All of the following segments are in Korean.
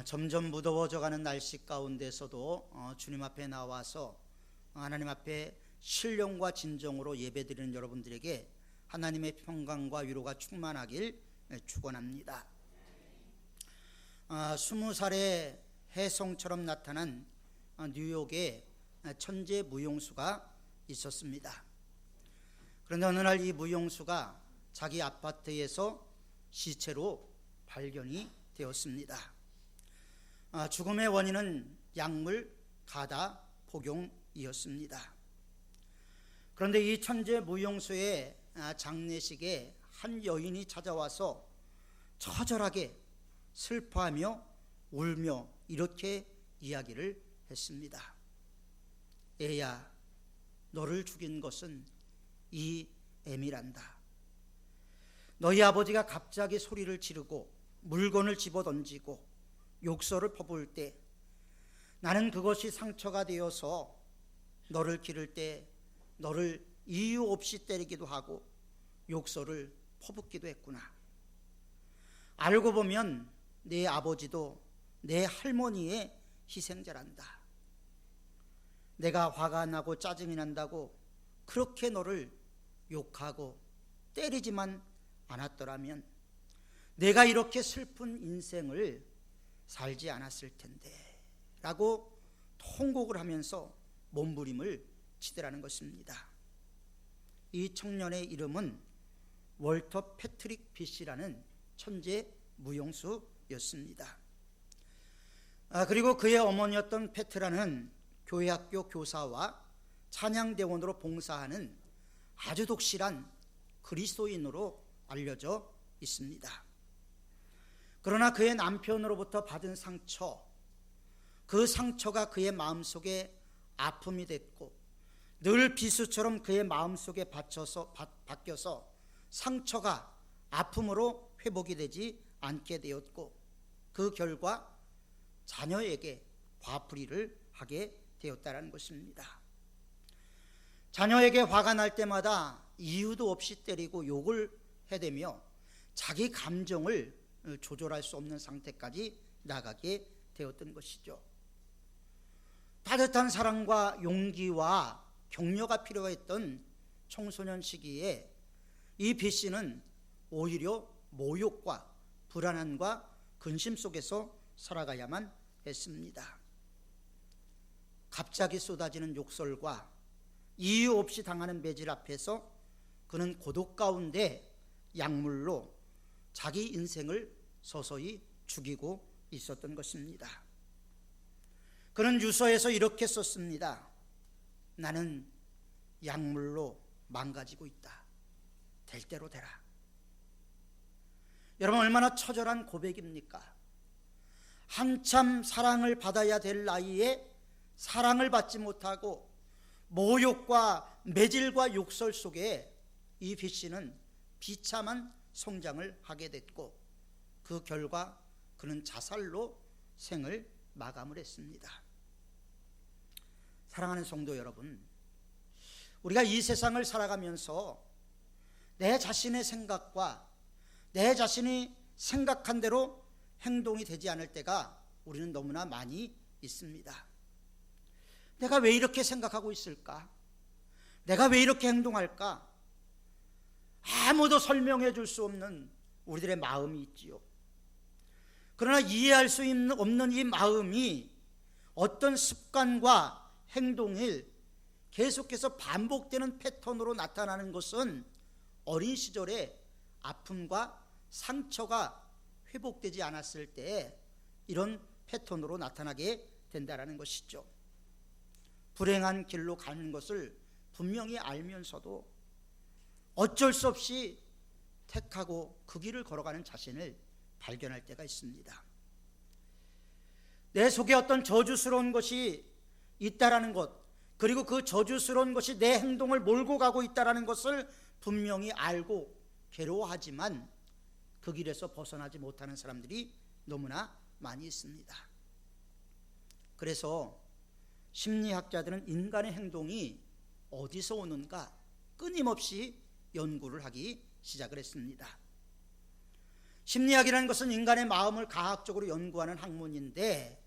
점점 무더워져가는 날씨 가운데서도 주님 앞에 나와서 하나님 앞에 신령과 진정으로 예배드리는 여러분들에게 하나님의 평강과 위로가 충만하길 축원합니다. 20살의 혜성처럼 나타난 뉴욕의 천재 무용수가 있었습니다. 그런데 어느 날 이 무용수가 자기 아파트에서 시체로 발견이 되었습니다. 죽음의 원인은 약물 가다 복용이었습니다. 그런데 이 천재 무용수의 장례식에 한 여인이 찾아와서 처절하게 슬퍼하며 울며 이렇게 이야기를 했습니다. 애야, 너를 죽인 것은 이 애미란다. 너희 아버지가 갑자기 소리를 지르고 물건을 집어던지고 욕설을 퍼부을 때 나는 그것이 상처가 되어서 너를 기를 때 너를 이유 없이 때리기도 하고 욕설을 퍼붓기도 했구나. 알고 보면 내 아버지도 내 할머니의 희생자란다. 내가 화가 나고 짜증이 난다고 그렇게 너를 욕하고 때리지만 않았더라면 내가 이렇게 슬픈 인생을 살지 않았을 텐데 라고 통곡을 하면서 몸부림을 치더라는 것입니다. 이 청년의 이름은 월터 패트릭 비시라는 천재 무용수였습니다. 그리고 그의 어머니였던 페트라는 교회학교 교사와 찬양대원으로 봉사하는 아주 독실한 그리스도인으로 알려져 있습니다. 그러나 그의 남편으로부터 받은 상처, 그 상처가 그의 마음속에 아픔이 됐고 늘 비수처럼 그의 마음속에 바뀌어서 상처가 아픔으로 회복이 되지 않게 되었고 그 결과 자녀에게 화풀이를 하게 되었다는 것입니다. 자녀에게 화가 날 때마다 이유도 없이 때리고 욕을 해대며 자기 감정을 조절할 수 없는 상태까지 나가게 되었던 것이죠. 따뜻한 사랑과 용기와 격려가 필요했던 청소년 시기에 이 비씨는 오히려 모욕과 불안함과 근심 속에서 살아가야만 했습니다. 갑자기 쏟아지는 욕설과 이유 없이 당하는 매질 앞에서 그는 고독 가운데 약물로 자기 인생을 서서히 죽이고 있었던 것입니다. 그는 유서에서 이렇게 썼습니다. 나는 약물로 망가지고 있다. 될 대로 되라. 여러분, 얼마나 처절한 고백입니까? 한참 사랑을 받아야 될 나이에 사랑을 받지 못하고 모욕과 매질과 욕설 속에 이 비씨는 비참한 성장을 하게 됐고 그 결과 그는 자살로 생을 마감을 했습니다. 사랑하는 성도 여러분, 우리가 이 세상을 살아가면서 내 자신의 생각과 내 자신이 생각한 대로 행동이 되지 않을 때가 우리는 너무나 많이 있습니다. 내가 왜 이렇게 생각하고 있을까? 내가 왜 이렇게 행동할까? 아무도 설명해 줄 수 없는 우리들의 마음이 있지요. 그러나 이해할 수 없는 이 마음이 어떤 습관과 행동을 계속해서 반복되는 패턴으로 나타나는 것은 어린 시절에 아픔과 상처가 회복되지 않았을 때 이런 패턴으로 나타나게 된다는 것이죠. 불행한 길로 가는 것을 분명히 알면서도 어쩔 수 없이 택하고 그 길을 걸어가는 자신을 발견할 때가 있습니다. 내 속에 어떤 저주스러운 것이 있다라는 것, 그리고 그 저주스러운 것이 내 행동을 몰고 가고 있다라는 것을 분명히 알고 괴로워하지만 그 길에서 벗어나지 못하는 사람들이 너무나 많이 있습니다. 그래서 심리학자들은 인간의 행동이 어디서 오는가 끊임없이 연구를 하기 시작을 했습니다. 심리학이라는 것은 인간의 마음을 과학적으로 연구하는 학문인데,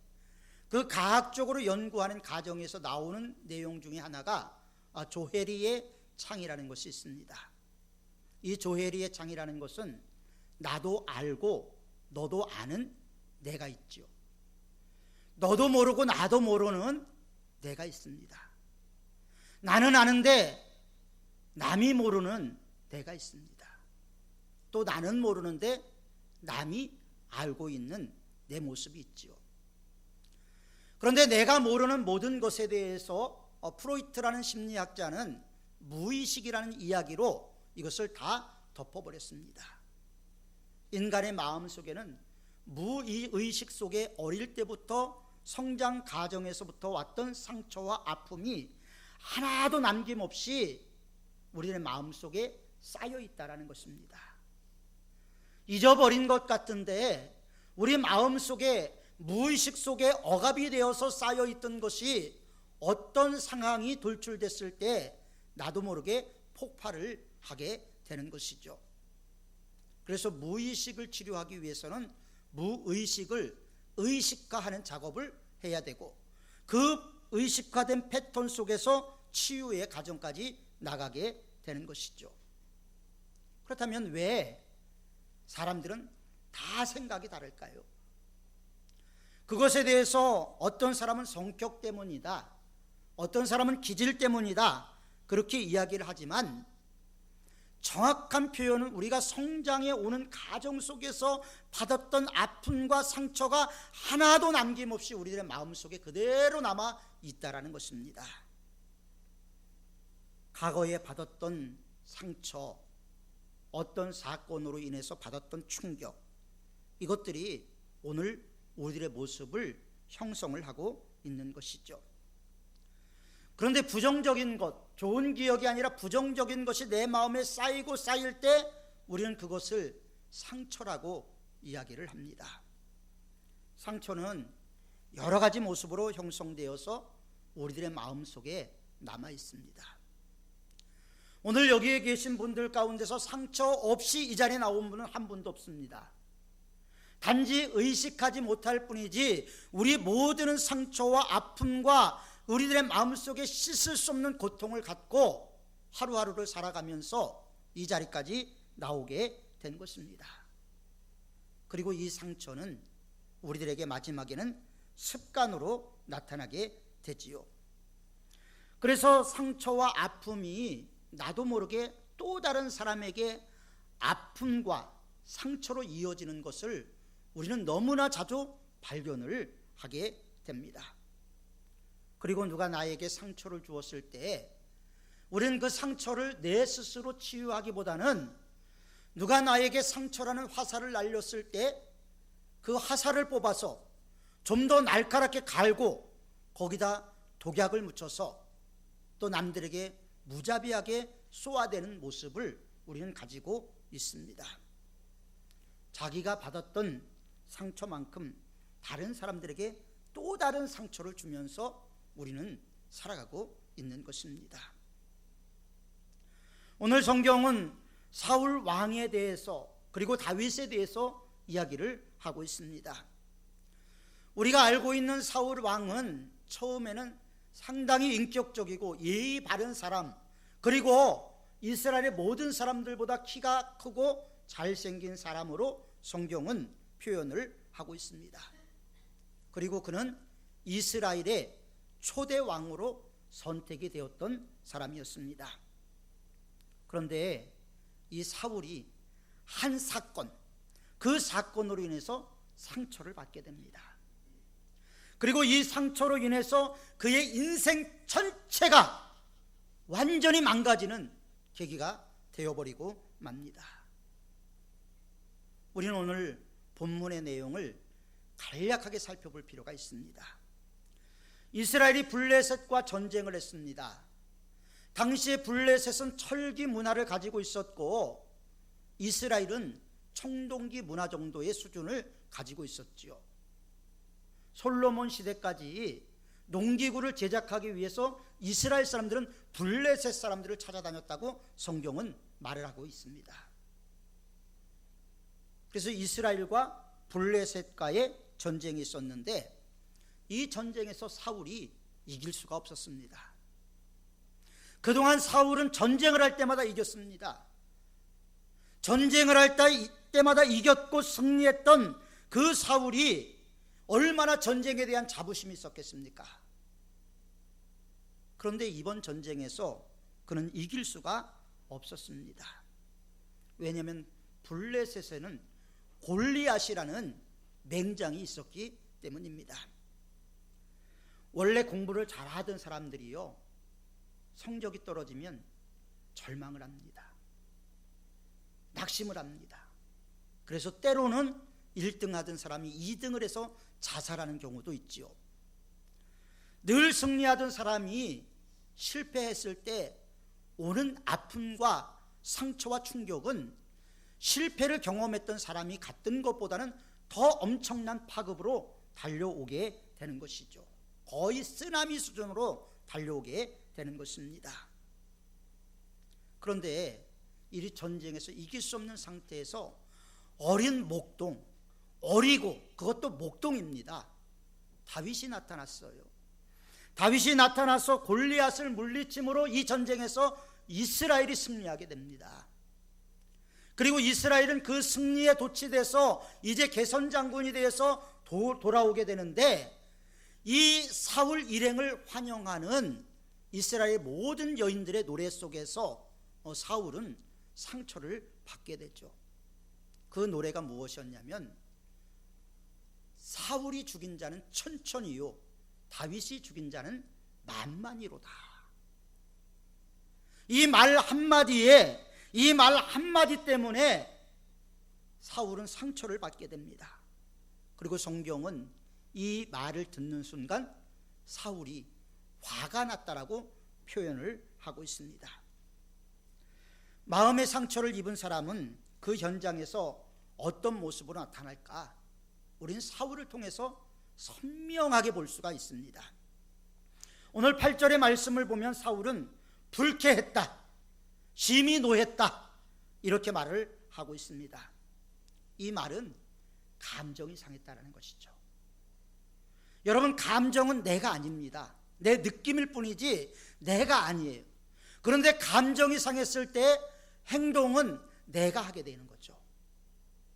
그 과학적으로 연구하는 과정에서 나오는 내용 중에 하나가 조헤리의 창이라는 것이 있습니다. 이 조헤리의 창이라는 것은 나도 알고 너도 아는 내가 있죠. 너도 모르고 나도 모르는 내가 있습니다. 나는 아는데 남이 모르는 내가 있습니다. 또 나는 모르는데 남이 알고 있는 내 모습이 있죠. 그런데 내가 모르는 모든 것에 대해서 프로이트라는 심리학자는 무의식이라는 이야기로 이것을 다 덮어버렸습니다. 인간의 마음 속에는 무의식 속에 어릴 때부터 성장 과정에서부터 왔던 상처와 아픔이 하나도 남김없이 우리의 마음 속에 쌓여 있다는 것입니다. 잊어버린 것 같은데 우리 마음 속에 무의식 속에 억압이 되어서 쌓여 있던 것이 어떤 상황이 돌출됐을 때 나도 모르게 폭발을 하게 되는 것이죠. 그래서 무의식을 치료하기 위해서는 무의식을 의식화하는 작업을 해야 되고, 그 의식화된 패턴 속에서 치유의 과정까지 나가게 되는 것이죠. 그렇다면 왜 사람들은 다 생각이 다를까요? 그것에 대해서 어떤 사람은 성격 때문이다, 어떤 사람은 기질 때문이다, 그렇게 이야기를 하지만 정확한 표현은 우리가 성장해 오는 과정 속에서 받았던 아픔과 상처가 하나도 남김없이 우리들의 마음속에 그대로 남아 있다는 것입니다. 과거에 받았던 상처, 어떤 사건으로 인해서 받았던 충격, 이것들이 오늘 우리들의 모습을 형성을 하고 있는 것이죠. 그런데 부정적인 것, 좋은 기억이 아니라 부정적인 것이 내 마음에 쌓이고 쌓일 때 우리는 그것을 상처라고 이야기를 합니다. 상처는 여러 가지 모습으로 형성되어서 우리들의 마음 속에 남아 있습니다. 오늘 여기에 계신 분들 가운데서 상처 없이 이 자리에 나온 분은 한 분도 없습니다. 단지 의식하지 못할 뿐이지 우리 모든 상처와 아픔과 우리들의 마음속에 씻을 수 없는 고통을 갖고 하루하루를 살아가면서 이 자리까지 나오게 된 것입니다. 그리고 이 상처는 우리들에게 마지막에는 습관으로 나타나게 되지요. 그래서 상처와 아픔이 나도 모르게 또 다른 사람에게 아픔과 상처로 이어지는 것을 우리는 너무나 자주 발견을 하게 됩니다. 그리고 누가 나에게 상처를 주었을 때 우리는 그 상처를 내 스스로 치유하기보다는 누가 나에게 상처라는 화살을 날렸을 때 그 화살을 뽑아서 좀 더 날카롭게 갈고 거기다 독약을 묻혀서 또 남들에게 무자비하게 쏘아대는 모습을 우리는 가지고 있습니다. 자기가 받았던 상처만큼 다른 사람들에게 또 다른 상처를 주면서 우리는 살아가고 있는 것입니다. 오늘 성경은 사울 왕에 대해서 그리고 다윗에 대해서 이야기를 하고 있습니다. 우리가 알고 있는 사울 왕은 처음에는 상당히 인격적이고 예의 바른 사람, 그리고 이스라엘의 모든 사람들보다 키가 크고 잘생긴 사람으로 성경은 표현을 하고 있습니다. 그리고 그는 이스라엘의 초대 왕으로 선택이 되었던 사람이었습니다. 그런데 이 사울이 한 사건, 그 사건으로 인해서 상처를 받게 됩니다. 그리고 이 상처로 인해서 그의 인생 전체가 완전히 망가지는 계기가 되어버리고 맙니다. 우리는 오늘 본문의 내용을 간략하게 살펴볼 필요가 있습니다. 이스라엘이 블레셋과 전쟁을 했습니다. 당시에 블레셋은 철기 문화를 가지고 있었고 이스라엘은 청동기 문화 정도의 수준을 가지고 있었지요. 솔로몬 시대까지 농기구를 제작하기 위해서 이스라엘 사람들은 블레셋 사람들을 찾아다녔다고 성경은 말을 하고 있습니다. 그래서 이스라엘과 블레셋과의 전쟁이 있었는데 이 전쟁에서 사울이 이길 수가 없었습니다. 그동안 사울은 전쟁을 할 때마다 이겼습니다. 전쟁을 할 때마다 이겼고 승리했던 그 사울이 얼마나 전쟁에 대한 자부심이 있었겠습니까? 그런데 이번 전쟁에서 그는 이길 수가 없었습니다. 왜냐하면 블레셋에는 골리앗이라는 맹장이 있었기 때문입니다. 원래 공부를 잘하던 사람들이요, 성적이 떨어지면 절망을 합니다. 낙심을 합니다. 그래서 때로는 1등 하던 사람이 2등을 해서 자살하는 경우도 있지요. 늘 승리하던 사람이 실패했을 때 오는 아픔과 상처와 충격은 실패를 경험했던 사람이 갔던 것보다는 더 엄청난 파급으로 달려오게 되는 것이죠. 거의 쓰나미 수준으로 달려오게 되는 것입니다. 그런데 이 전쟁에서 이길 수 없는 상태에서 어린 목동, 어리고 그것도 목동입니다. 다윗이 나타났어요. 다윗이 나타나서 골리앗을 물리침으로 이 전쟁에서 이스라엘이 승리하게 됩니다. 그리고 이스라엘은 그 승리에 도취돼서 이제 개선 장군이 되어서 돌아오게 되는데, 이 사울 일행을 환영하는 이스라엘 모든 여인들의 노래 속에서 사울은 상처를 받게 되죠. 그 노래가 무엇이었냐면, 사울이 죽인 자는 천천히요, 다윗이 죽인 자는 만만히로다. 이 말 한마디에, 이 말 한마디 때문에 사울은 상처를 받게 됩니다. 그리고 성경은 이 말을 듣는 순간 사울이 화가 났다라고 표현을 하고 있습니다. 마음의 상처를 입은 사람은 그 현장에서 어떤 모습으로 나타날까? 우리는 사울을 통해서 선명하게 볼 수가 있습니다. 오늘 8절의 말씀을 보면 사울은 불쾌했다, 심히 노했다, 이렇게 말을 하고 있습니다. 이 말은 감정이 상했다는 것이죠. 여러분, 감정은 내가 아닙니다. 내 느낌일 뿐이지 내가 아니에요. 그런데 감정이 상했을 때 행동은 내가 하게 되는 거죠.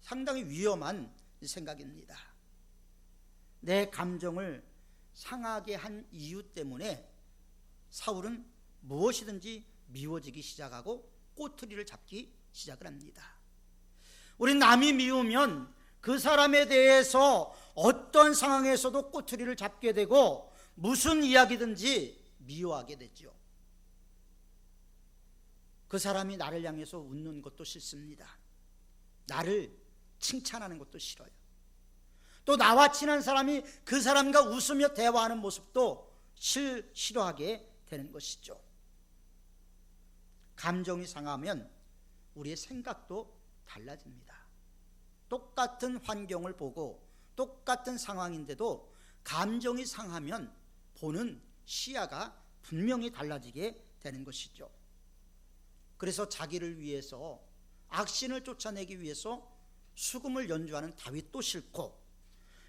상당히 위험한 생각입니다. 내 감정을 상하게 한 이유 때문에 사울은 무엇이든지 미워지기 시작하고 꼬투리를 잡기 시작을 합니다. 우리 남이 미우면 그 사람에 대해서 어떤 상황에서도 꼬투리를 잡게 되고 무슨 이야기든지 미워하게 되죠. 그 사람이 나를 향해서 웃는 것도 싫습니다. 나를 칭찬하는 것도 싫어요. 또 나와 친한 사람이 그 사람과 웃으며 대화하는 모습도 싫어하게 되는 것이죠. 감정이 상하면 우리의 생각도 달라집니다. 똑같은 환경을 보고 똑같은 상황인데도 감정이 상하면 보는 시야가 분명히 달라지게 되는 것이죠. 그래서 자기를 위해서, 악신을 쫓아내기 위해서 수금을 연주하는 다윗도 싫고,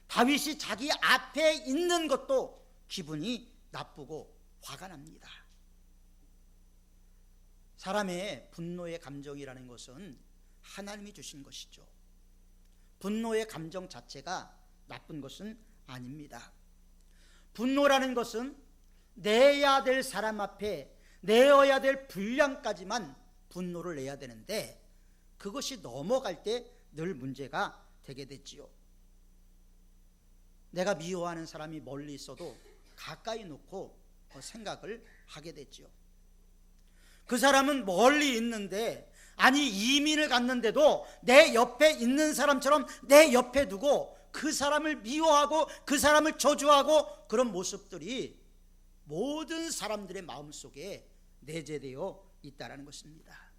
다윗이 자기 앞에 있는 것도 기분이 나쁘고 화가 납니다. 사람의 분노의 감정이라는 것은 하나님이 주신 것이죠. 분노의 감정 자체가 나쁜 것은 아닙니다. 분노라는 것은 내야 될 사람 앞에 내어야 될 분량까지만 분노를 내야 되는데, 그것이 넘어갈 때 늘 문제가 되게 됐지요. 내가 미워하는 사람이 멀리 있어도 가까이 놓고 생각을 하게 됐지요. 그 사람은 멀리 있는데, 아니 이민을 갔는데도 내 옆에 있는 사람처럼 내 옆에 두고 그 사람을 미워하고 그 사람을 저주하고, 그런 모습들이 모든 사람들의 마음속에 내재되어 있다는 것입니다.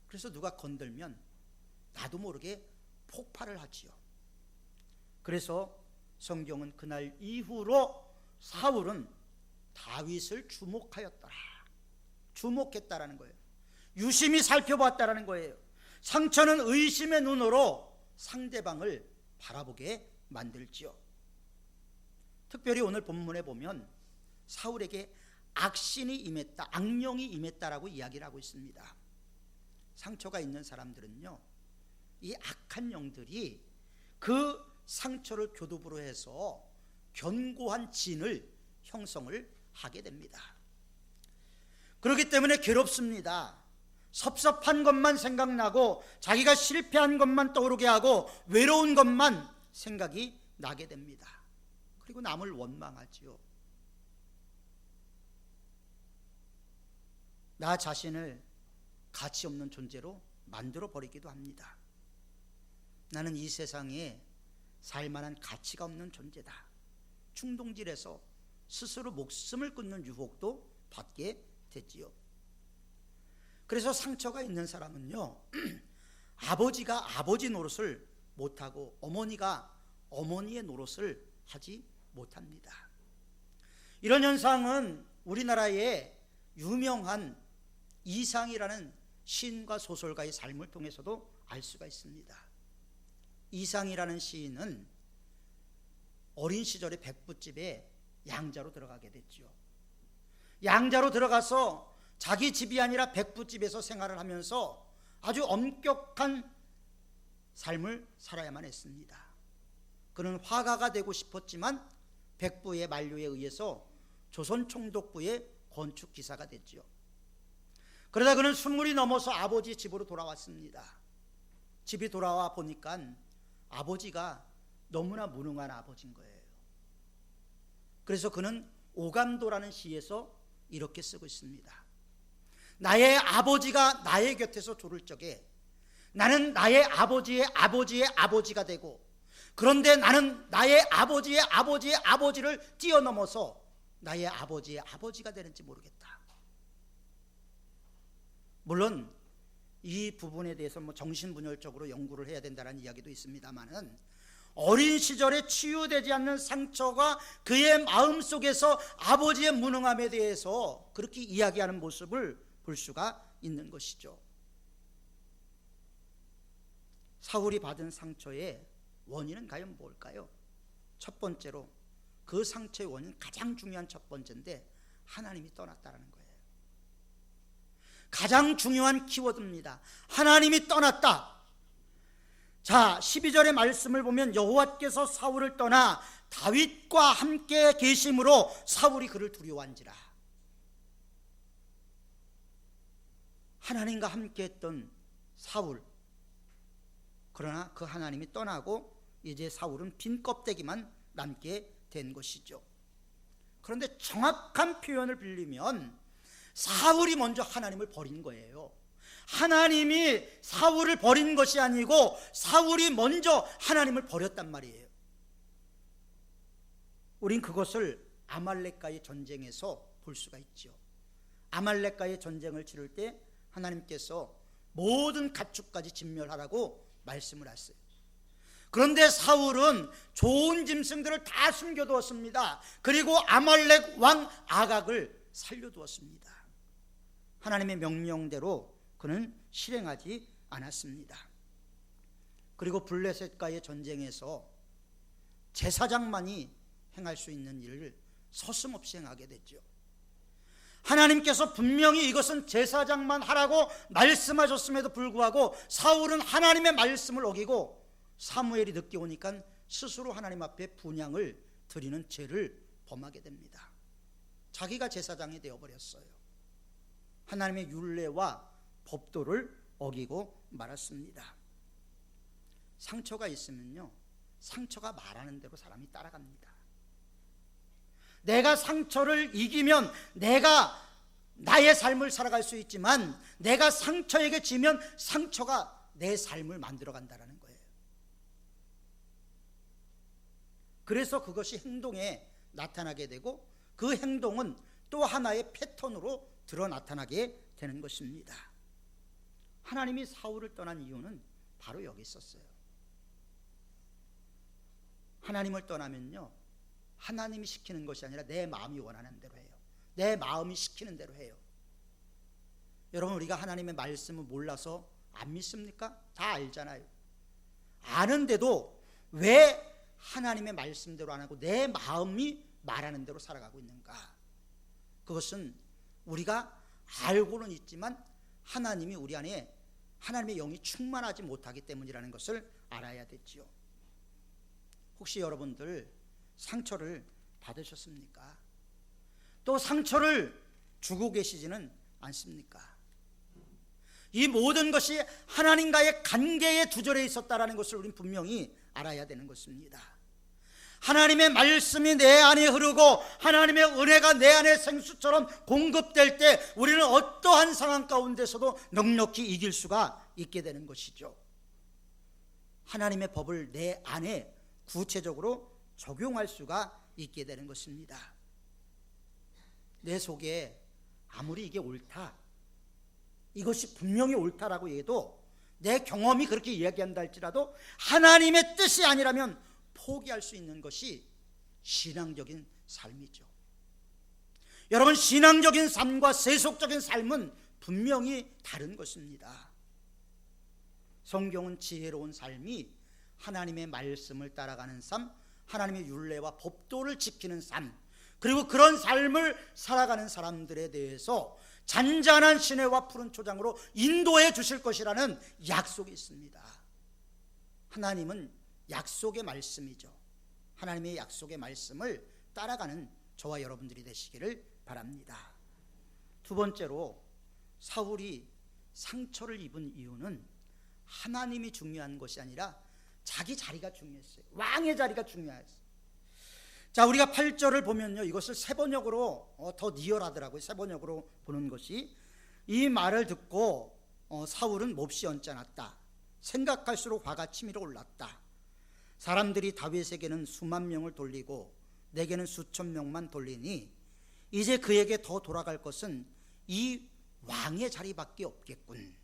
그래서 누가 건들면 나도 모르게 폭발을 하지요. 그래서 성경은 그날 이후로 사울은 다윗을 주목하였더라, 주목했다라는 거예요. 유심히 살펴봤다라는 거예요. 상처는 의심의 눈으로 상대방을 바라보게 만들지요. 특별히 오늘 본문에 보면 사울에게 악신이 임했다, 악령이 임했다라고 이야기를 하고 있습니다. 상처가 있는 사람들은요, 이 악한 영들이 그 상처를 교두보로 해서 견고한 진을 형성을 하게 됩니다. 그렇기 때문에 괴롭습니다. 섭섭한 것만 생각나고 자기가 실패한 것만 떠오르게 하고 외로운 것만 생각이 나게 됩니다. 그리고 남을 원망하지요. 나 자신을 가치 없는 존재로 만들어 버리기도 합니다. 나는 이 세상에 살만한 가치가 없는 존재다. 충동질에서 스스로 목숨을 끊는 유혹도 받게 되지요. 그래서 상처가 있는 사람은요, 아버지가 아버지 노릇을 못하고 어머니가 어머니의 노릇을 하지 못합니다. 이런 현상은 우리나라의 유명한 이상이라는 시인과 소설가의 삶을 통해서도 알 수가 있습니다. 이상이라는 시인은 어린 시절에 백부집에 양자로 들어가게 됐죠. 양자로 들어가서 자기 집이 아니라 백부집에서 생활을 하면서 아주 엄격한 삶을 살아야만 했습니다. 그는 화가가 되고 싶었지만 백부의 만류에 의해서 조선총독부의 건축기사가 됐죠. 그러다 그는 20이 넘어서 아버지 집으로 돌아왔습니다. 집이 돌아와 보니까 아버지가 너무나 무능한 아버지인 거예요. 그래서 그는 오감도라는 시에서 이렇게 쓰고 있습니다. 나의 아버지가 나의 곁에서 졸을 적에 나는 나의 아버지의 아버지의 아버지가 되고, 그런데 나는 나의 아버지의 아버지의 아버지를 뛰어넘어서 나의 아버지의 아버지가 되는지 모르겠다. 물론 이 부분에 대해서 정신분열적으로 연구를 해야 된다는 이야기도 있습니다만은, 어린 시절에 치유되지 않는 상처가 그의 마음속에서 아버지의 무능함에 대해서 그렇게 이야기하는 모습을 볼 수가 있는 것이죠. 사울이 받은 상처의 원인은 과연 뭘까요? 첫 번째로 그 상처의 원인, 가장 중요한 첫 번째인데 하나님이 떠났다는 거예요. 가장 중요한 키워드입니다. 하나님이 떠났다. 자, 12절의 말씀을 보면 여호와께서 사울을 떠나 다윗과 함께 계심으로 사울이 그를 두려워한지라. 하나님과 함께 했던 사울, 그러나 그 하나님이 떠나고 이제 사울은 빈 껍데기만 남게 된 것이죠. 그런데 정확한 표현을 빌리면 사울이 먼저 하나님을 버린 거예요. 하나님이 사울을 버린 것이 아니고 사울이 먼저 하나님을 버렸단 말이에요. 우린 그것을 아말렉과의 전쟁에서 볼 수가 있죠. 아말렉과의 전쟁을 치를 때 하나님께서 모든 가축까지 진멸하라고 말씀을 하셨어요. 그런데 사울은 좋은 짐승들을 다 숨겨두었습니다. 그리고 아말렉 왕 아각을 살려두었습니다. 하나님의 명령대로 그는 실행하지 않았습니다. 그리고 블레셋과의 전쟁에서 제사장만이 행할 수 있는 일을 서슴없이 행하게 됐죠. 하나님께서 분명히 이것은 제사장만 하라고 말씀하셨음에도 불구하고 사울은 하나님의 말씀을 어기고 사무엘이 늦게 오니까 스스로 하나님 앞에 분향을 드리는 죄를 범하게 됩니다. 자기가 제사장이 되어버렸어요. 하나님의 율례와 법도를 어기고 말았습니다. 상처가 있으면요, 상처가 말하는 대로 사람이 따라갑니다. 내가 상처를 이기면 내가 나의 삶을 살아갈 수 있지만, 내가 상처에게 지면 상처가 내 삶을 만들어 간다는 거예요. 그래서 그것이 행동에 나타나게 되고, 그 행동은 또 하나의 패턴으로 드러 나타나게 되는 것입니다. 하나님이 사울을 떠난 이유는 바로 여기 있었어요. 하나님을 떠나면요, 하나님이 시키는 것이 아니라 내 마음이 원하는 대로 해요. 내 마음이 시키는 대로 해요. 여러분, 우리가 하나님의 말씀을 몰라서 안 믿습니까? 다 알잖아요. 아는데도 왜 하나님의 말씀대로 안 하고 내 마음이 말하는 대로 살아가고 있는가? 그것은 우리가 알고는 있지만 하나님이 우리 안에 하나님의 영이 충만하지 못하기 때문이라는 것을 알아야 되지요. 혹시 여러분들 상처를 받으셨습니까? 또 상처를 주고 계시지는 않습니까? 이 모든 것이 하나님과의 관계에 두절해 있었다는 것을 우리는 분명히 알아야 되는 것입니다. 하나님의 말씀이 내 안에 흐르고 하나님의 은혜가 내 안에 생수처럼 공급될 때 우리는 어떠한 상황 가운데서도 넉넉히 이길 수가 있게 되는 것이죠. 하나님의 법을 내 안에 구체적으로 적용할 수가 있게 되는 것입니다. 내 속에 아무리 이게 옳다, 이것이 분명히 옳다라고 해도 내 경험이 그렇게 이야기한다 할지라도 하나님의 뜻이 아니라면 포기할 수 있는 것이 신앙적인 삶이죠. 여러분, 신앙적인 삶과 세속적인 삶은 분명히 다른 것입니다. 성경은 지혜로운 삶이 하나님의 말씀을 따라가는 삶, 하나님의 율례와 법도를 지키는 삶, 그리고 그런 삶을 살아가는 사람들에 대해서 잔잔한 시내와 푸른 초장으로 인도해 주실 것이라는 약속이 있습니다. 하나님은 약속의 말씀이죠. 하나님의 약속의 말씀을 따라가는 저와 여러분들이 되시기를 바랍니다. 두 번째로, 사울이 상처를 입은 이유는 하나님이 중요한 것이 아니라 자기 자리가 중요했어요. 왕의 자리가 중요했어요. 자, 우리가 8절을 보면요, 이것을 세번역으로 더 리얼하더라고요. 세번역으로 보는 것이, 이 말을 듣고 사울은 몹시 언짢았다. 생각할수록 화가 치밀어 올랐다. 사람들이 다윗에게는 수만 명을 돌리고 내게는 수천 명만 돌리니 이제 그에게 더 돌아갈 것은 이 왕의 자리밖에 없겠군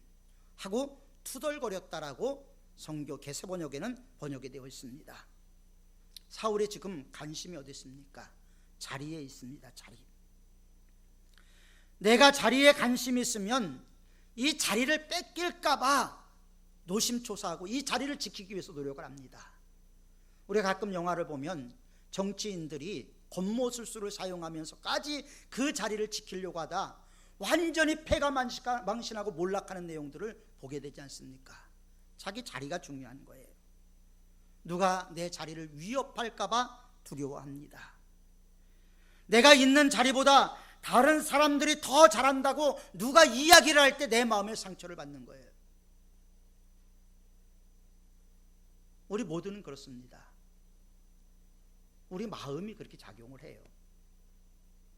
하고 투덜거렸다라고 성경 개세번역에는 번역이 되어 있습니다. 사울의 지금 관심이 어디 있습니까? 자리에 있습니다. 자리. 내가 자리에 관심이 있으면 이 자리를 뺏길까 봐 노심초사하고 이 자리를 지키기 위해서 노력을 합니다. 우리가 가끔 영화를 보면 정치인들이 겉모술수를 사용하면서까지 그 자리를 지키려고 하다 완전히 패가 망신하고 몰락하는 내용들을 보게 되지 않습니까? 자기 자리가 중요한 거예요. 누가 내 자리를 위협할까 봐 두려워합니다. 내가 있는 자리보다 다른 사람들이 더 잘한다고 누가 이야기를 할 때 내 마음에 상처를 받는 거예요. 우리 모두는 그렇습니다. 우리 마음이 그렇게 작용을 해요.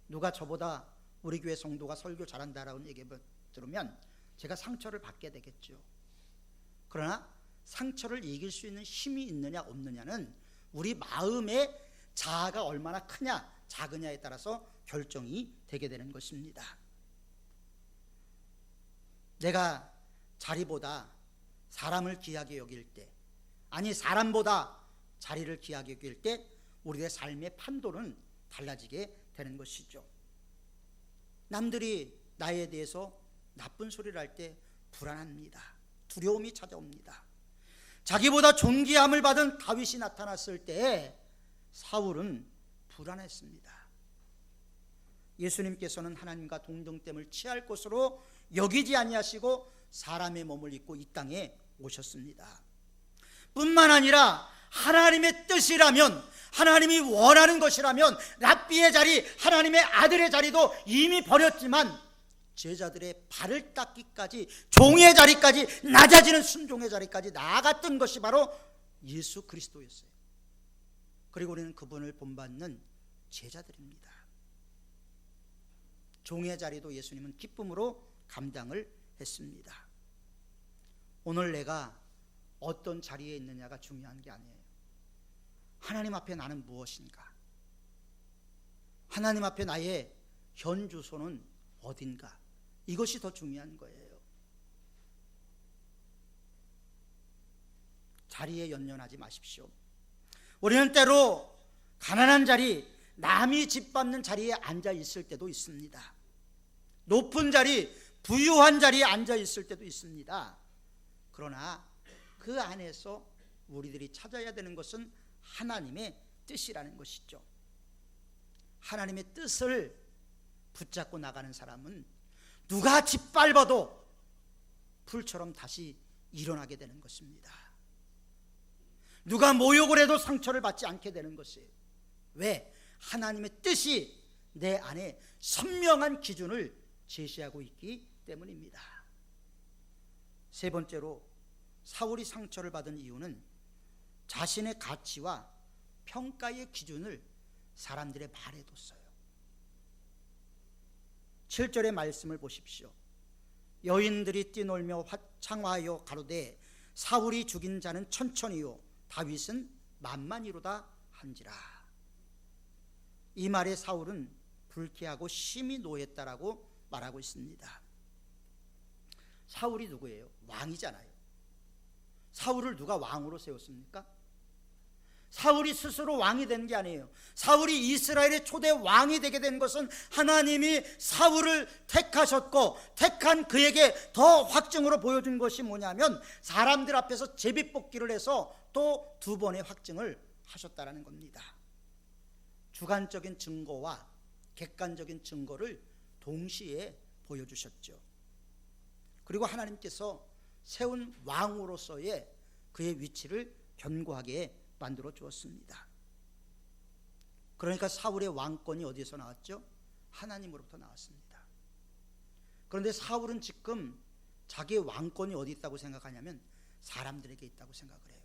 누가 저보다 우리 교회 성도가 설교 잘한다라고 얘기 들으면 제가 상처를 받게 되겠죠. 그러나 상처를 이길 수 있는 힘이 있느냐 없느냐는 우리 마음의 자아가 얼마나 크냐 작으냐에 따라서 결정이 되게 되는 것입니다. 내가 자리보다 사람을 귀하게 여길 때, 아니 사람보다 자리를 귀하게 여길 때 우리의 삶의 판도는 달라지게 되는 것이죠. 남들이 나에 대해서 나쁜 소리를 할 때 불안합니다. 두려움이 찾아옵니다. 자기보다 존귀함을 받은 다윗이 나타났을 때 사울은 불안했습니다. 예수님께서는 하나님과 동등됨을 취할 것으로 여기지 아니하시고 사람의 몸을 입고 이 땅에 오셨습니다. 뿐만 아니라 하나님의 뜻이라면, 하나님이 원하는 것이라면 랍비의 자리, 하나님의 아들의 자리도 이미 버렸지만 제자들의 발을 닦기까지, 종의 자리까지, 낮아지는 순종의 자리까지 나아갔던 것이 바로 예수 그리스도였어요. 그리고 우리는 그분을 본받는 제자들입니다. 종의 자리도 예수님은 기쁨으로 감당을 했습니다. 오늘 내가 어떤 자리에 있느냐가 중요한 게 아니에요. 하나님 앞에 나는 무엇인가? 하나님 앞에 나의 현 주소는 어딘가? 이것이 더 중요한 거예요. 자리에 연연하지 마십시오. 우리는 때로 가난한 자리, 남이 짓밟는 자리에 앉아 있을 때도 있습니다. 높은 자리, 부유한 자리에 앉아 있을 때도 있습니다. 그러나 그 안에서 우리들이 찾아야 되는 것은 하나님의 뜻이라는 것이죠. 하나님의 뜻을 붙잡고 나가는 사람은 누가 짓밟아도 풀처럼 다시 일어나게 되는 것입니다. 누가 모욕을 해도 상처를 받지 않게 되는 것이에요. 왜? 하나님의 뜻이 내 안에 선명한 기준을 제시하고 있기 때문입니다. 세 번째로 사울이 상처를 받은 이유는 자신의 가치와 평가의 기준을 사람들의 말에 뒀어요. 7절의 말씀을 보십시오. 여인들이 뛰놀며 창화하여 가로되 사울이 죽인 자는 천천히요 다윗은 만만히로다 한지라. 이 말에 사울은 불쾌하고 심히 노했다라고 말하고 있습니다. 사울이 누구예요? 왕이잖아요. 사울을 누가 왕으로 세웠습니까? 사울이 스스로 왕이 된 게 아니에요. 사울이 이스라엘의 초대 왕이 되게 된 것은 하나님이 사울을 택하셨고, 택한 그에게 더 확증으로 보여준 것이 뭐냐면 사람들 앞에서 제비뽑기를 해서 또 2번의 확증을 하셨다라는 겁니다. 주관적인 증거와 객관적인 증거를 동시에 보여주셨죠. 그리고 하나님께서 세운 왕으로서의 그의 위치를 견고하게 만들어 주었습니다. 그러니까 사울의 왕권이 어디에서 나왔죠? 하나님으로부터 나왔습니다. 그런데 사울은 지금 자기의 왕권이 어디 있다고 생각하냐면 사람들에게 있다고 생각을 해요.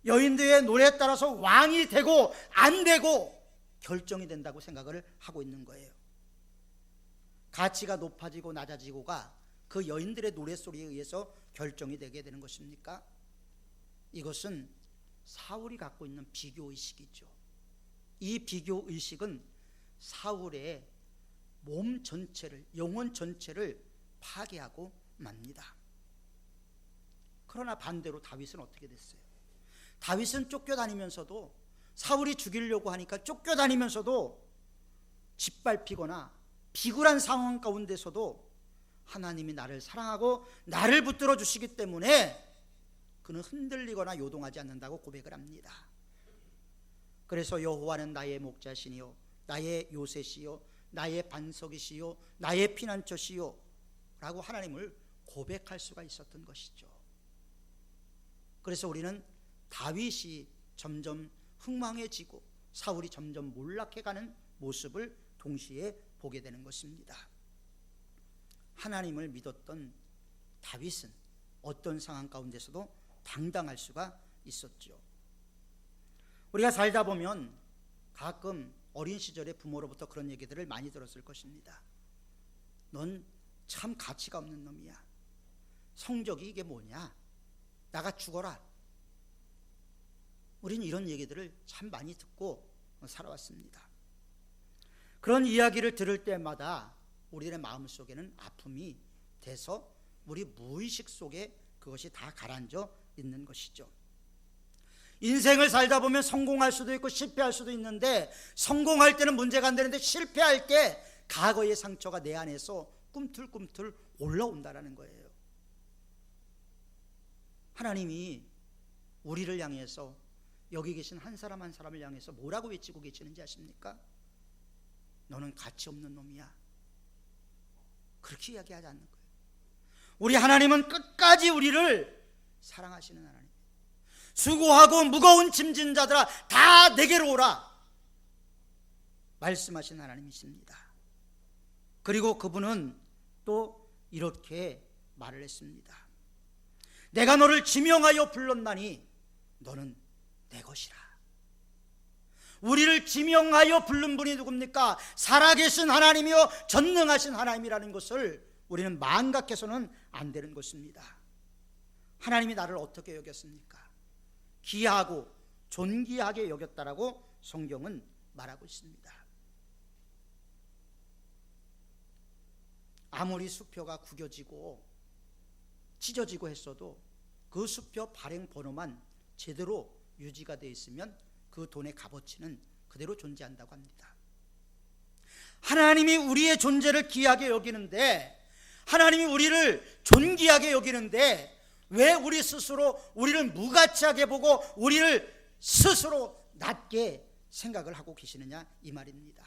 여인들의 노래에 따라서 왕이 되고 안 되고 결정이 된다고 생각을 하고 있는 거예요. 가치가 높아지고 낮아지고가 그 여인들의 노래소리에 의해서 결정이 되게 되는 것입니까? 이것은 사울이 갖고 있는 비교의식이죠. 이 비교의식은 사울의 몸 전체를, 영혼 전체를 파괴하고 맙니다. 그러나 반대로 다윗은 어떻게 됐어요? 다윗은 쫓겨다니면서도, 사울이 죽이려고 하니까 쫓겨다니면서도 짓밟히거나 비굴한 상황 가운데서도 하나님이 나를 사랑하고 나를 붙들어 주시기 때문에 그는 흔들리거나 요동하지 않는다고 고백을 합니다. 그래서 여호와는 나의 목자시니요 나의 요새시요 나의 반석이시요 나의 피난처시요 라고 하나님을 고백할 수가 있었던 것이죠. 그래서 우리는 다윗이 점점 흥망해지고 사울이 점점 몰락해가는 모습을 동시에 보게 되는 것입니다. 하나님을 믿었던 다윗은 어떤 상황 가운데서도 당당할 수가 있었죠. 우리가 살다 보면 가끔 어린 시절에 부모로부터 그런 얘기들을 많이 들었을 것입니다. 넌 참 가치가 없는 놈이야. 성적이 이게 뭐냐? 나가 죽어라. 우린 이런 얘기들을 참 많이 듣고 살아왔습니다. 그런 이야기를 들을 때마다 우리의 마음속에는 아픔이 돼서 우리 무의식 속에 그것이 다 가라앉아 있는 것이죠. 인생을 살다 보면 성공할 수도 있고 실패할 수도 있는데, 성공할 때는 문제가 안 되는데 실패할 때 과거의 상처가 내 안에서 꿈틀꿈틀 올라온다라는 거예요. 하나님이 우리를 향해서, 여기 계신 한 사람 한 사람을 향해서 뭐라고 외치고 계시는지 아십니까? 너는 가치 없는 놈이야. 그렇게 이야기하지 않는 거예요. 우리 하나님은 끝까지 우리를 사랑하시는 하나님. 수고하고 무거운 짐진 자들아 다 내게로 오라 말씀하신 하나님이십니다. 그리고 그분은 또 이렇게 말을 했습니다. 내가 너를 지명하여 불렀나니 너는 내 것이라. 우리를 지명하여 부른 분이 누굽니까? 살아계신 하나님이요 전능하신 하나님이라는 것을 우리는 망각해서는 안 되는 것입니다. 하나님이 나를 어떻게 여겼습니까? 귀하고 존귀하게 여겼다라고 성경은 말하고 있습니다. 아무리 수표가 구겨지고 찢어지고 했어도 그 수표 발행 번호만 제대로 유지가 되어 있으면 그 돈의 값어치는 그대로 존재한다고 합니다. 하나님이 우리의 존재를 귀하게 여기는데, 하나님이 우리를 존귀하게 여기는데 왜 우리 스스로 우리를 무가치하게 보고 우리를 스스로 낮게 생각을 하고 계시느냐, 이 말입니다.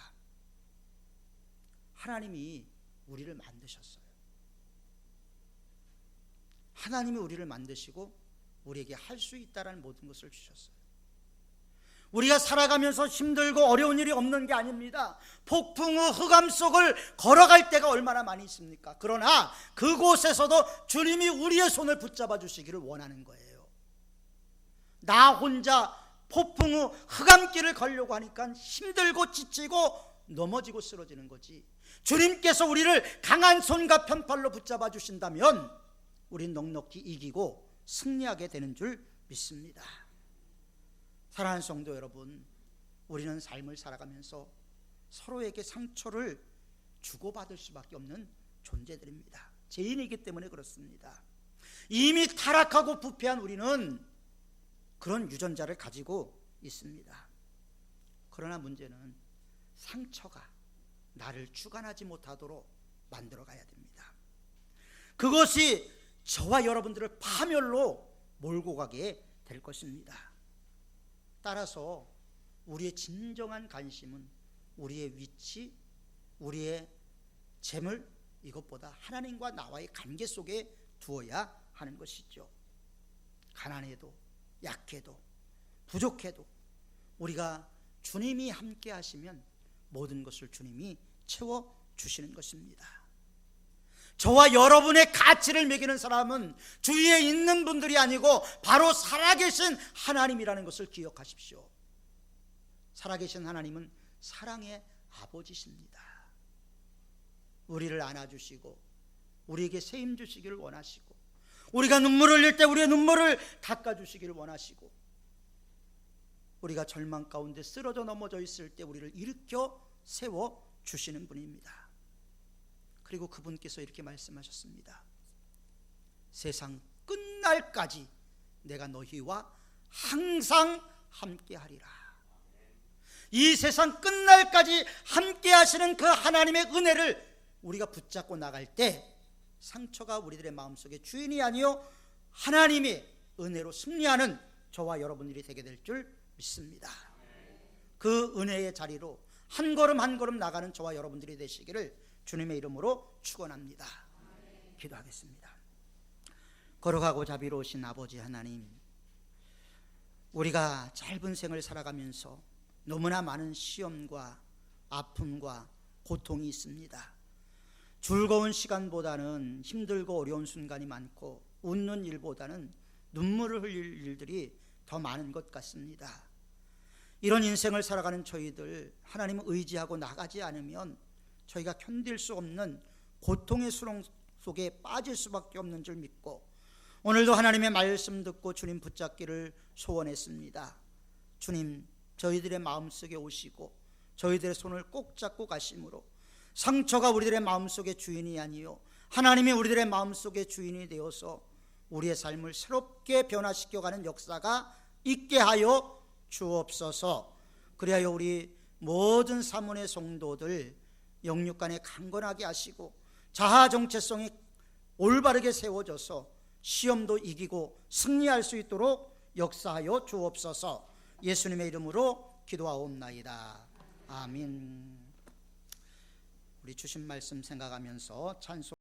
하나님이 우리를 만드셨어요. 하나님이 우리를 만드시고 우리에게 할 수 있다라는 모든 것을 주셨어요. 우리가 살아가면서 힘들고 어려운 일이 없는 게 아닙니다. 폭풍 후 흑암 속을 걸어갈 때가 얼마나 많이 있습니까? 그러나 그곳에서도 주님이 우리의 손을 붙잡아 주시기를 원하는 거예요. 나 혼자 폭풍 후 흑암길을 가려고 하니까 힘들고 지치고 넘어지고 쓰러지는 거지, 주님께서 우리를 강한 손과 편팔로 붙잡아 주신다면 우린 넉넉히 이기고 승리하게 되는 줄 믿습니다. 사랑하는 성도 여러분, 우리는 삶을 살아가면서 서로에게 상처를 주고받을 수밖에 없는 존재들입니다. 죄인이기 때문에 그렇습니다. 이미 타락하고 부패한 우리는 그런 유전자를 가지고 있습니다. 그러나 문제는 상처가 나를 주관하지 못하도록 만들어 가야 됩니다. 그것이 저와 여러분들을 파멸로 몰고 가게 될 것입니다. 따라서 우리의 진정한 관심은 우리의 위치, 우리의 재물, 이것보다 하나님과 나와의 관계 속에 두어야 하는 것이죠. 가난해도 약해도 부족해도 우리가 주님이 함께 하시면 모든 것을 주님이 채워주시는 것입니다. 저와 여러분의 가치를 매기는 사람은 주위에 있는 분들이 아니고 바로 살아계신 하나님이라는 것을 기억하십시오. 살아계신 하나님은 사랑의 아버지십니다. 우리를 안아주시고 우리에게 세임 주시기를 원하시고, 우리가 눈물을 흘릴 때 우리의 눈물을 닦아주시기를 원하시고, 우리가 절망 가운데 쓰러져 넘어져 있을 때 우리를 일으켜 세워주시는 분입니다. 그리고 그분께서 이렇게 말씀하셨습니다. 세상 끝날까지 내가 너희와 항상 함께하리라. 이 세상 끝날까지 함께 하시는 그 하나님의 은혜를 우리가 붙잡고 나갈 때 상처가 우리들의 마음속에 주인이 아니요 하나님의 은혜로 승리하는 저와 여러분들이 되게 될 줄 믿습니다. 그 은혜의 자리로 한 걸음 한 걸음 나가는 저와 여러분들이 되시기를 주님의 이름으로 축원합니다. 기도하겠습니다. 거룩하고 자비로우신 아버지 하나님, 우리가 짧은 생을 살아가면서 너무나 많은 시험과 아픔과 고통이 있습니다. 즐거운 시간보다는 힘들고 어려운 순간이 많고 웃는 일보다는 눈물을 흘릴 일들이 더 많은 것 같습니다. 이런 인생을 살아가는 저희들, 하나님을 의지하고 나가지 않으면 저희가 견딜 수 없는 고통의 수렁 속에 빠질 수밖에 없는 줄 믿고, 오늘도 하나님의 말씀 듣고 주님 붙잡기를 소원했습니다. 주님, 저희들의 마음속에 오시고 저희들의 손을 꼭 잡고 가심으로 상처가 우리들의 마음속의 주인이 아니요 하나님이 우리들의 마음속의 주인이 되어서 우리의 삶을 새롭게 변화시켜가는 역사가 있게 하여 주옵소서. 그리하여 우리 모든 사문의 성도들 영육간에 강건하게 하시고 자아 정체성이 올바르게 세워져서 시험도 이기고 승리할 수 있도록 역사하여 주옵소서. 예수님의 이름으로 기도하옵나이다. 아멘. 우리 주신 말씀 생각하면서 찬송